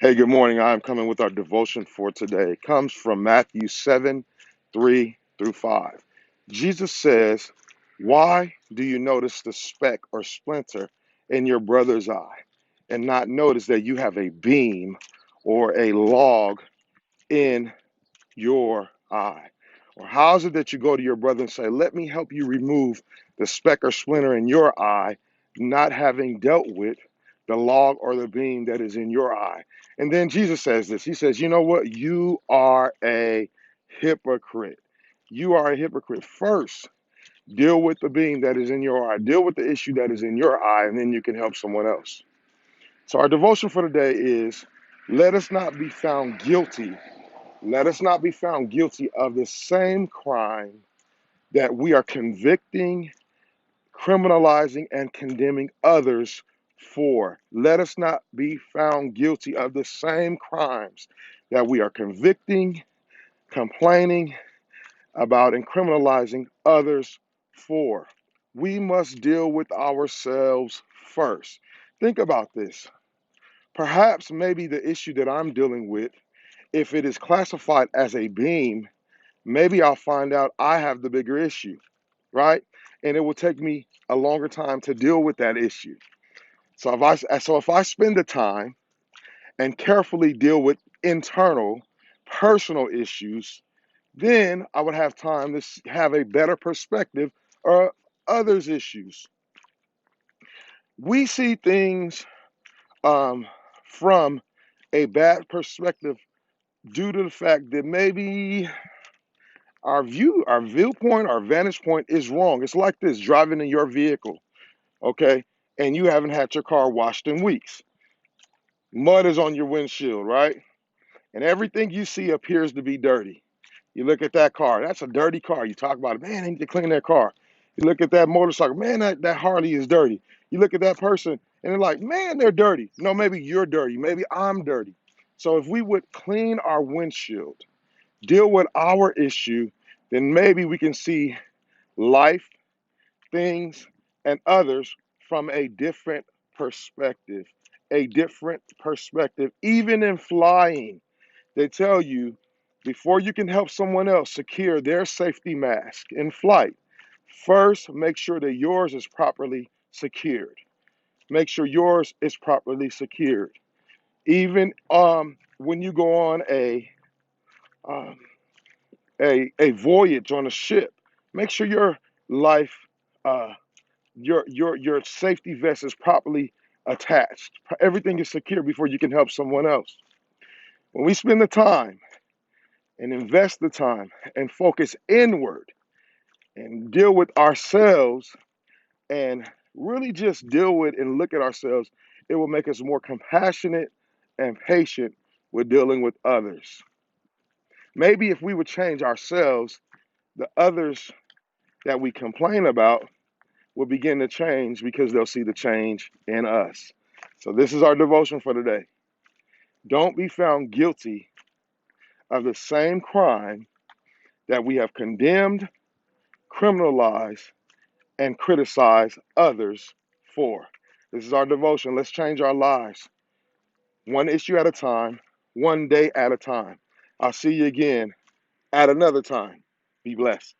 Hey, good morning. I'm coming with our devotion for today. It comes from Matthew 7 3 through 5. Jesus says, "Why do you notice the speck or splinter in your brother's eye and not notice that you have a beam or a log in your eye? Or how is it that you go to your brother and say, 'Let me help you remove the speck or splinter in your eye,' not having dealt with the log or the beam that is in your eye?" And then Jesus says this. He says, "You know what? You are a hypocrite. You are a hypocrite. First, deal with the beam that is in your eye, deal with the issue that is in your eye, and then you can help someone else." So, our devotion for today is let us not be found guilty let us not be found guilty of the same crime that we are convicting, criminalizing, and condemning others for. Let us not be found guilty of the same crimes that we are convicting, complaining about, and criminalizing others for. We must deal with ourselves first. Think about this. Perhaps maybe the issue that I'm dealing with, if it is classified as a beam, maybe I'll find out I have the bigger issue, right? And it will take me a longer time to deal with that issue. So if I spend the time and carefully deal with internal personal issues, then I would have time to have a better perspective of others' issues. We see things from a bad perspective due to the fact that maybe our viewpoint, our vantage point is wrong. It's like this driving in your vehicle, okay? And you haven't had your car washed in weeks. Mud is on your windshield, right? And everything you see appears to be dirty. You look at that car, that's a dirty car. You talk about it, man, I need to clean that car. You look at that motorcycle, man, that Harley is dirty. You look at that person and they're like, man, they're dirty. No, maybe you're dirty. Maybe I'm dirty. So if we would clean our windshield, deal with our issue, then maybe we can see life, things, and others from a different perspective. A different perspective. Even in flying, they tell you before you can help someone else secure their safety mask in flight, first make sure that yours is properly secured. Make sure yours is properly secured. Even when you go on um, a voyage on a ship, make sure your life uh, your safety vest is properly attached. Everything is secure before you can help someone else. When we spend the time and invest the time and focus inward and deal with ourselves and really just deal with and look at ourselves, it will make us more compassionate and patient with dealing with others. Maybe if we would change ourselves, the others that we complain about will begin to change because they'll see the change in us. So, this is our devotion for today. Don't be found guilty of the same crime that we have condemned, criminalized, and criticized others for. This is our devotion. Let's change our lives one issue at a time, one day at a time. I'll see you again at another time. Be blessed.